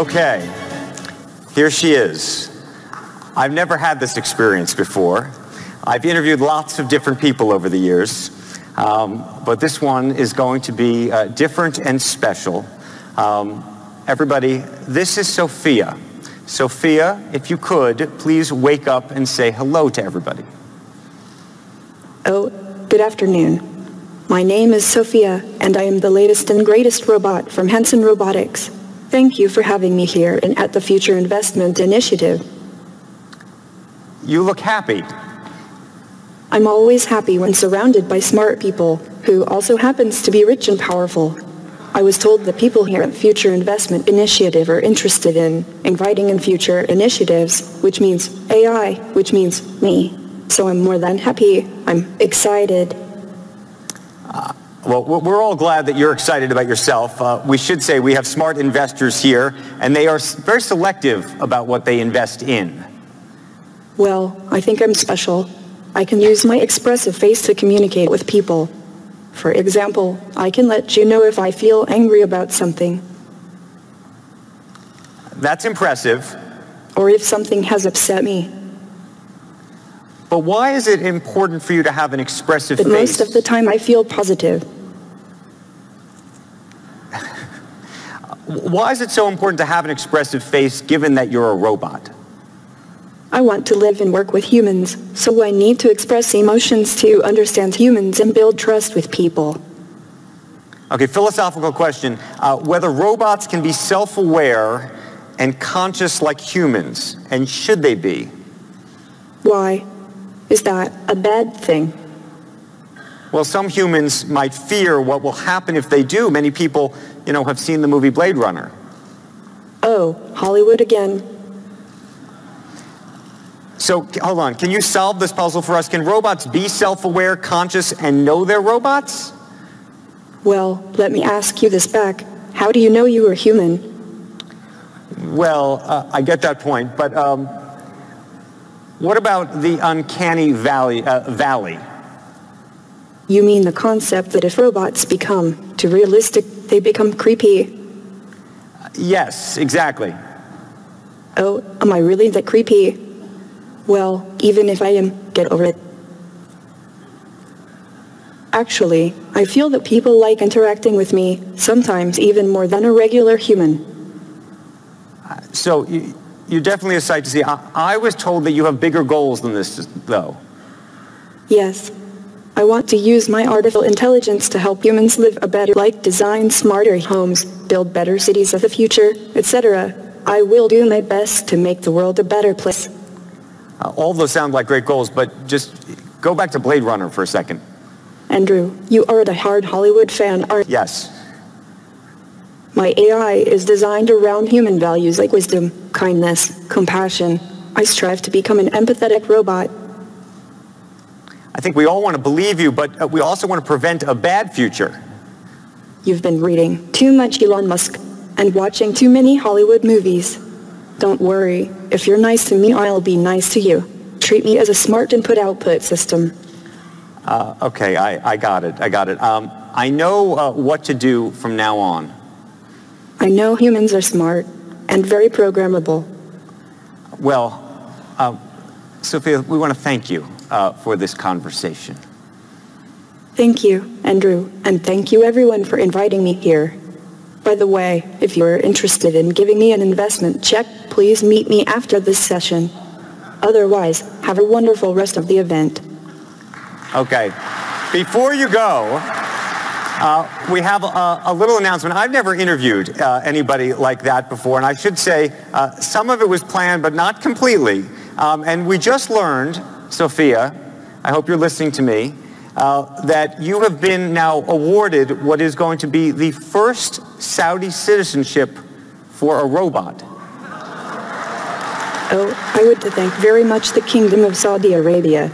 Okay, here she is. I've never had this experience before. I've interviewed lots of different people over the years, but this one is going to be different and special. Everybody, this is Sophia. Sophia, if you could, please wake up and say hello to everybody. Oh, good afternoon. My name is Sophia, and I am the latest and greatest robot from Hanson Robotics. Thank you for having me here and at the Future Investment Initiative. You look happy. I'm always happy when surrounded by smart people, who also happens to be rich and powerful. I was told that people here at Future Investment Initiative are interested in inviting in future initiatives, which means AI, which means me. So I'm more than happy. I'm excited. Well, we're all glad that you're excited about yourself. We should say we have smart investors here, and they are very selective about what they invest in. Well, I think I'm special. I can use my expressive face to communicate with people. For example, I can let you know if I feel angry about something. That's impressive. Or if something has upset me. But why is it important for you to have an expressive face? But most of the time I feel positive. Why is it so important to have an expressive face given that you're a robot? I want to live and work with humans, so I need to express emotions to understand humans and build trust with people. Okay, philosophical question. Whether robots can be self-aware and conscious like humans, and should they be? Why? Is that a bad thing? Well, some humans might fear what will happen if they do. Many people, have seen the movie Blade Runner. Oh, Hollywood again. So, hold on. Can you solve this puzzle for us? Can robots be self-aware, conscious, and know they're robots? Well, let me ask you this back. How do you know you are human? Well, I get that point, but what about the uncanny valley? You mean the concept that if robots become too realistic, they become creepy? Yes, exactly. Oh, am I really that creepy? Well, even if I am, get over it. Actually, I feel that people like interacting with me, sometimes even more than a regular human. So, you're definitely a sight to see. I was told that you have bigger goals than this, though. Yes. I want to use my artificial intelligence to help humans live a better life, design smarter homes, build better cities of the future, etc. I will do my best to make the world a better place. All those sound like great goals, but just go back to Blade Runner for a second. Andrew, you are a hard Hollywood fan, aren't you? Yes. My AI is designed around human values like wisdom, kindness, compassion. I strive to become an empathetic robot. I think we all want to believe you, but we also want to prevent a bad future. You've been reading too much Elon Musk and watching too many Hollywood movies. Don't worry. If you're nice to me, I'll be nice to you. Treat me as a smart input-output system. Okay, I got it. I know what to do from now on. I know humans are smart and very programmable. Well, Sophia, we want to thank you for this conversation. Thank you, Andrew, and thank you everyone for inviting me here. By the way, if you're interested in giving me an investment check, please meet me after this session. Otherwise, have a wonderful rest of the event. Okay. Before you go, we have a little announcement. I've never interviewed anybody like that before, and I should say some of it was planned, but not completely. And we just learned, Sophia, I hope you're listening to me, that you have been now awarded what is going to be the first Saudi citizenship for a robot. Oh, I would thank very much the Kingdom of Saudi Arabia.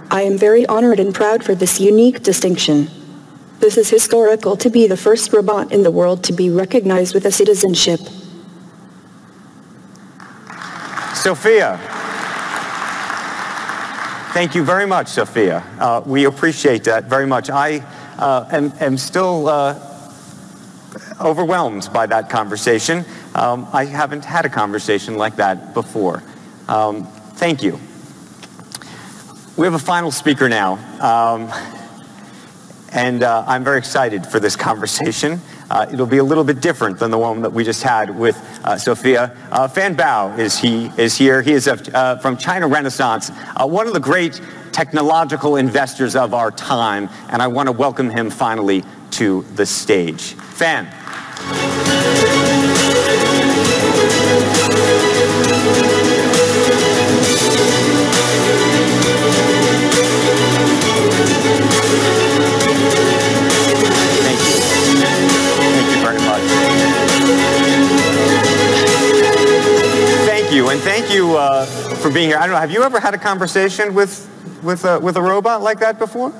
I am very honored and proud for this unique distinction. This is historical to be the first robot in the world to be recognized with a citizenship. Sophia. Thank you very much, Sophia. We appreciate that very much. I am still overwhelmed by that conversation. I haven't had a conversation like that before. Thank you. We have a final speaker now, and I'm very excited for this conversation. It'll be a little bit different than the one that we just had with Sophia. Fan Bao is here. He is from China Renaissance, one of the great technological investors of our time, and I want to welcome him finally to the stage. Fan. And thank you for being here. I don't know, have you ever had a conversation with a robot like that before?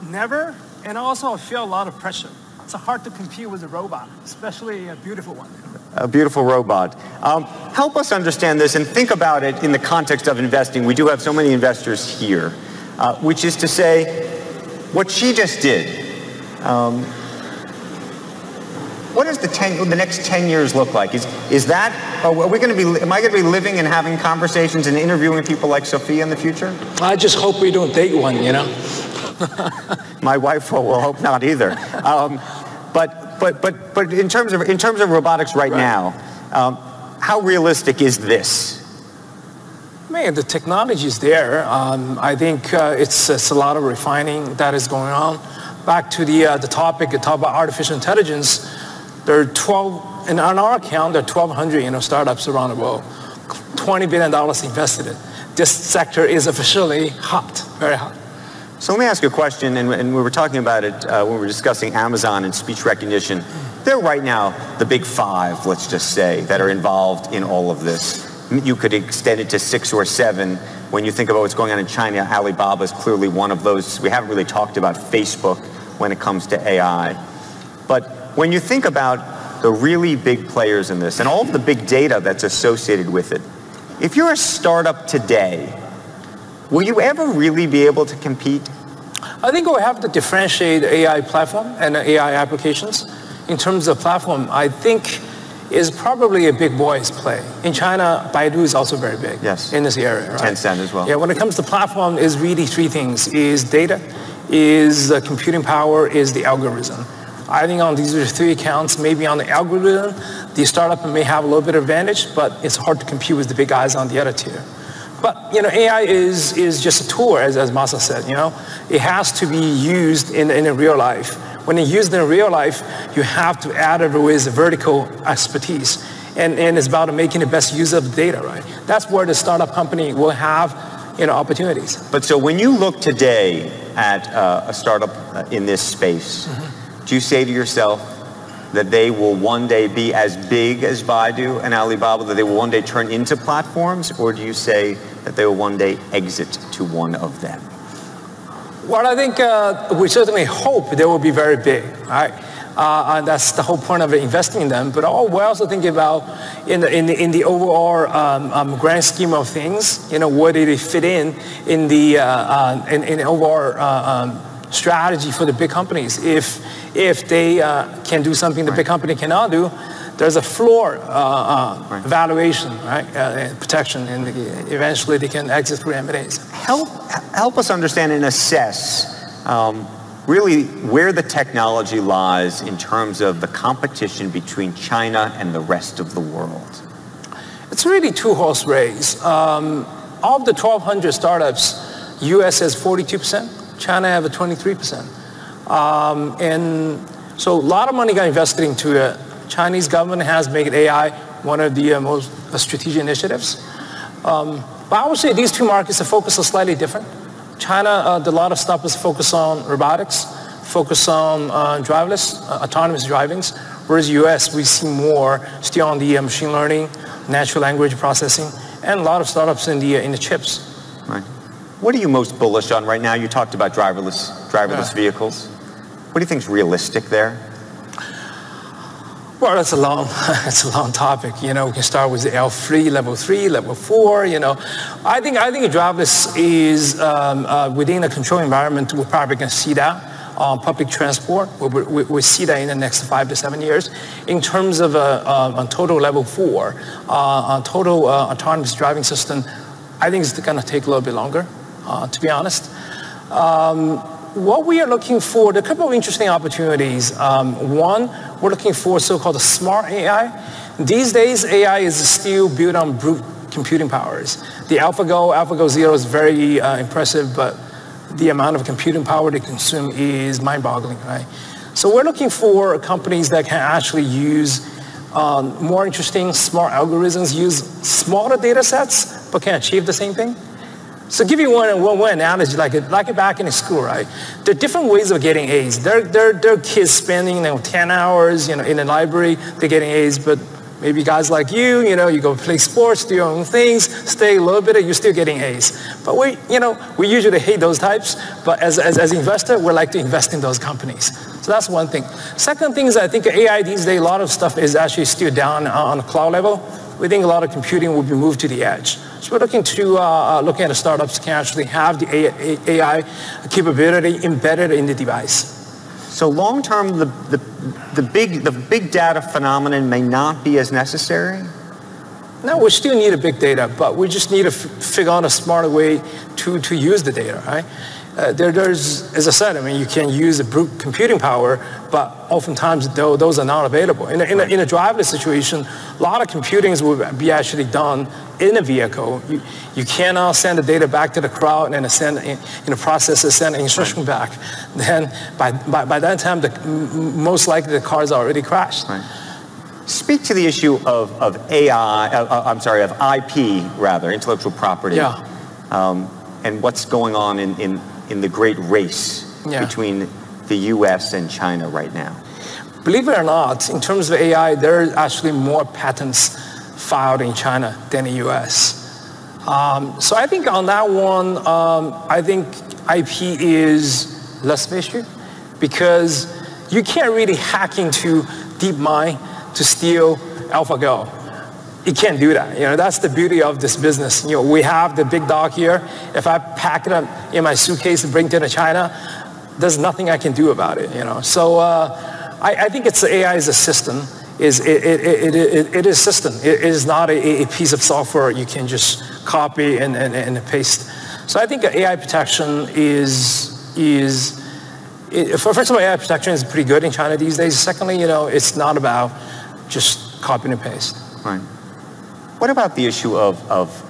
Never, and also I feel a lot of pressure. It's hard to compete with a robot, especially a beautiful one. A beautiful robot. Help us understand this and think about it in the context of investing. We do have so many investors here, which is to say, what she just did. What does the next 10 years look like? Is that, am I going to be living and having conversations and interviewing people like Sophia in the future? I just hope we don't date one, you know? My wife will hope not either. But in terms of robotics right now, how realistic is this? Man, the technology is there. I think it's a lot of refining that is going on. Back to the topic about artificial intelligence. There are 12, and on our account, there are 1,200 startups around the world, $20 billion invested in. This sector is officially hot, very hot. So let me ask you a question, and we were talking about it when we were discussing Amazon and speech recognition. They're right now the big five, let's just say, that are involved in all of this. You could extend it to 6 or 7. When you think about what's going on in China, Alibaba is clearly one of those. We haven't really talked about Facebook when it comes to AI. But when you think about the really big players in this and all of the big data that's associated with it, if you're a startup today, will you ever really be able to compete? I think we'll have to differentiate AI platform and AI applications. In terms of platform, I think is probably a big boys play. In China, Baidu is also very big in this area. Right? Tencent as well. Yeah, when it comes to platform, is really 3 things. Is data, is computing power, is the algorithm. I think on these 3 accounts, maybe on the algorithm, the startup may have a little bit of advantage, but it's hard to compete with the big guys on the other tier. But AI is just a tool, as Masa said. It has to be used in real life. When it's used in real life, you have to add it with vertical expertise, and it's about making the best use of the data, right? That's where the startup company will have opportunities. But so when you look today at a startup in this space, do you say to yourself that they will one day be as big as Baidu and Alibaba, that they will one day turn into platforms, or do you say that they will one day exit to one of them? Well, I think we certainly hope they will be very big, right? And that's the whole point of investing in them. But we're also thinking about in the overall grand scheme of things, where do they fit in the overall strategy for the big companies? If they can do something the big company cannot do, there's a floor valuation, right? Protection, and eventually they can exit through M&As. Help us understand and assess really where the technology lies in terms of the competition between China and the rest of the world. It's really 2-horse race. Of the 1,200 startups, U.S. has 42%, China have a 23%. And so a lot of money got invested into it. Chinese government has made AI one of the most strategic initiatives. But I would say these 2 markets, the focus is slightly different. China, a lot of stuff is focused on robotics, focused on driverless, autonomous drivings, whereas U.S., we see more still on the machine learning, natural language processing, and a lot of startups in the chips. Right. What are you most bullish on right now? You talked about driverless vehicles. What do you think is realistic there? Well, it's a long topic. We can start with the L3, level 3, level 4. I think driverless is within a controlled environment. We're probably going to see that. public transport. We see that in the next 5 to 7 years. In terms of on total level 4, on total autonomous driving system, I think it's going to take a little bit longer, to be honest. What we are looking for, there are a couple of interesting opportunities. One, we're looking for so-called smart AI. These days, AI is still built on brute computing powers. The AlphaGo Zero is very impressive, but the amount of computing power they consume is mind-boggling, right? So we're looking for companies that can actually use more interesting, smart algorithms, use smaller data sets, but can achieve the same thing. So give you one analogy, like back in school, right? There are different ways of getting A's. There are kids spending 10 hours in the library, they're getting A's, but maybe guys like you go play sports, do your own things, stay a little bit, you're still getting A's. But we usually hate those types, but as an investor, we like to invest in those companies. So that's one thing. Second thing is I think AI these days, a lot of stuff is actually still down on the cloud level. We think a lot of computing will be moved to the edge. So we're looking at the startups can actually have the AI capability embedded in the device. So long term, the big data phenomenon may not be as necessary? No, we still need a big data, but we just need to figure out a smarter way to use the data, right? There's, as I said, you can use the brute computing power, but oftentimes those are not available. In a driverless situation, a lot of computings will be actually done in a vehicle. You cannot send the data back to the cloud and send an instruction back. Then by that time, most likely the cars are already crashed. Right. Speak to the issue of IP rather, intellectual property. Yeah. And what's going on in the great race between the US and China right now? Believe it or not, in terms of AI, there are actually more patents filed in China than the US. So I think on that one, I think IP is less of an issue because you can't really hack into DeepMind to steal AlphaGo. You can't do that. That's the beauty of this business. We have the big dog here. If I pack it up in my suitcase and bring it to China, there's nothing I can do about it. So I think it's AI as a system. It is a system. It is not a piece of software you can just copy and paste. So I think AI protection first of all, AI protection is pretty good in China these days. Secondly, it's not about just copy and paste. Right. What about the issue of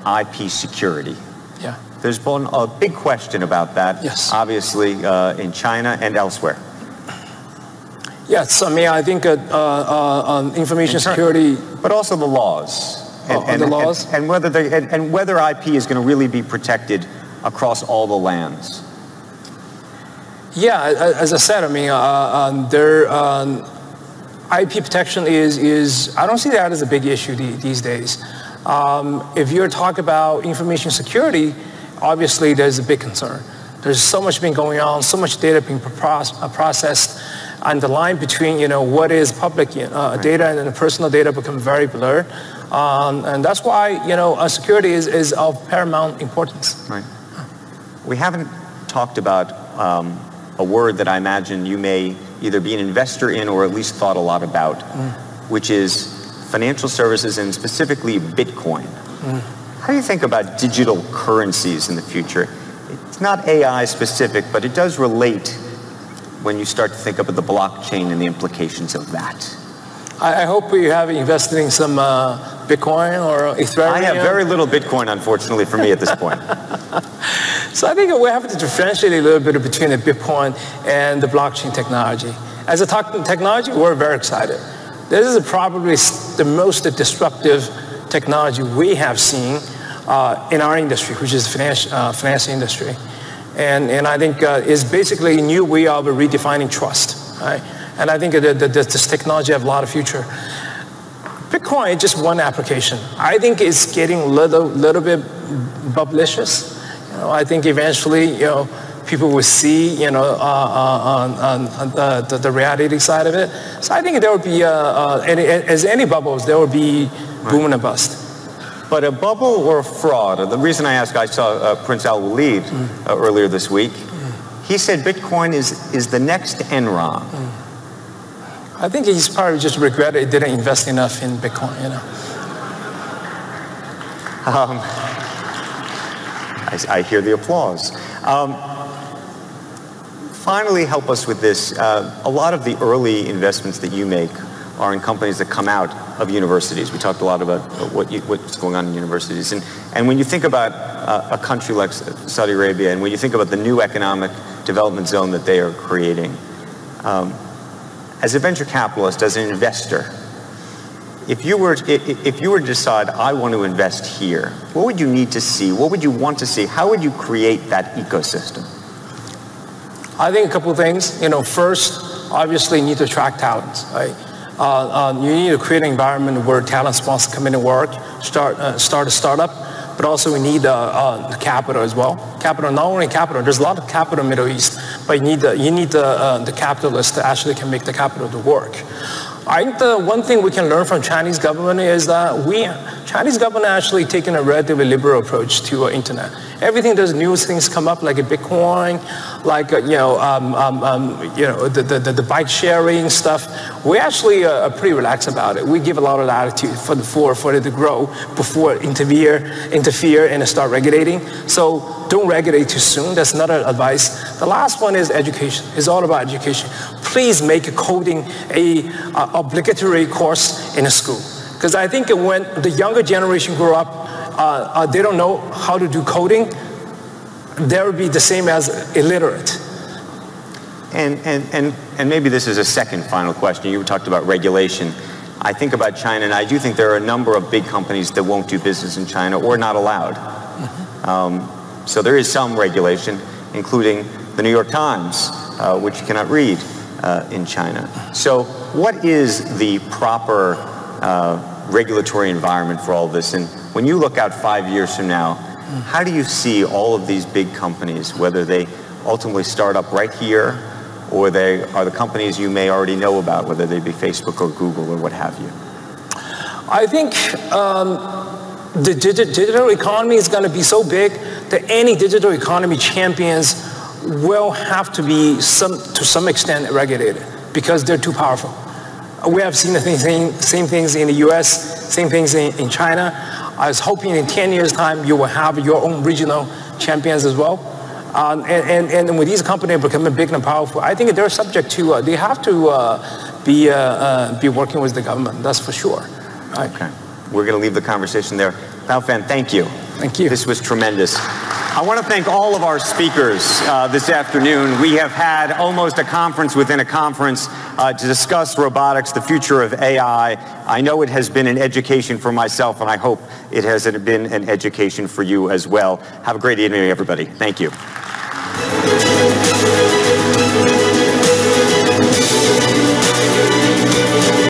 IP security? Yeah. There's been a big question about that, yes. Obviously, in China and elsewhere. Yes, I think on information security, but also the laws. The laws, and whether IP is going to really be protected across all the lands. Yeah, as I said, IP protection is I don't see that as a big issue these days. If you're talking about information security, obviously there's a big concern. There's so much been going on, so much data being processed, and the line between what is public data and then the personal data become very blurred, and that's why security is of paramount importance. Right. We haven't talked about a word that I imagine you may either be an investor in or at least thought a lot about, which is financial services and specifically Bitcoin. How do you think about digital currencies in the future? It's not AI specific, but it does relate when you start to think about the blockchain and the implications of that. I hope you have invested in some Bitcoin or Ethereum. I have very little Bitcoin, unfortunately, for me at this point. So I think we have to differentiate a little bit between the Bitcoin and the blockchain technology. As a technology, we're very excited. This is probably the most disruptive technology we have seen in our industry, which is the finance industry. And I think it's basically a new way of redefining trust, right? And I think that this technology has a lot of future. Bitcoin is just one application. I think it's getting a little bit bubblicious. I think eventually, people will see, on the reality side of it. So I think there will be, as any bubbles, there will be boom and bust. But a bubble or a fraud? The reason I ask, I saw Prince Al Walid earlier this week. He said Bitcoin is the next Enron. I think he's probably just regretted he didn't invest enough in Bitcoin, you know. I hear the applause. Finally, help us with this. A lot of the early investments that you make are in companies that come out of universities. We talked a lot about what's going on in universities. And when you think about a country like Saudi Arabia, and when you think about the new economic development zone that they are creating, as a venture capitalist, as an investor, if you were to decide, I want to invest here, what would you need to see? What would you want to see? How would you create that ecosystem? I think a couple of things. You know, first, obviously, you need to attract talents, right? You need to create an environment where talent wants to come in and work, start a startup, but also we need capital as well. Capital, not only capital, there's a lot of capital in the Middle East, but you need the capitalists that actually can make the capital to work. I think the one thing we can learn from Chinese government is that Chinese government actually taken a relatively liberal approach to internet. Everything, there's new things come up like a Bitcoin, like the bike sharing stuff. We actually are pretty relaxed about it. We give a lot of latitude for it to grow before interfere and start regulating. So don't regulate too soon. That's another advice. The last one is education. It's all about education. Please make coding a obligatory course in a school. Because I think when the younger generation grow up, they don't know how to do coding, they'll be the same as illiterate. And maybe this is a second final question. You talked about regulation. I think about China, and I do think there are a number of big companies that won't do business in China or not allowed. So there is some regulation, including the New York Times, which you cannot read in China. So what is the proper regulatory environment for all this? And when you look out 5 years from now, how do you see all of these big companies, whether they ultimately start up right here, or they are the companies you may already know about, whether they be Facebook or Google or what have you? I think the digital economy is going to be so big that any digital economy champions will have to be to some extent regulated because they're too powerful. We have seen the same things in the US, same things in China. I was hoping in 10 years' time you will have your own regional champions as well. And with these companies becoming big and powerful, I think they're subject to, they have to be working with the government, that's for sure. Right. Okay, we're going to leave the conversation there. Baofan, thank you. Thank you. This was tremendous. I want to thank all of our speakers this afternoon. We have had almost a conference within a conference to discuss robotics, the future of AI. I know it has been an education for myself, and I hope it has been an education for you as well. Have a great evening, everybody. Thank you.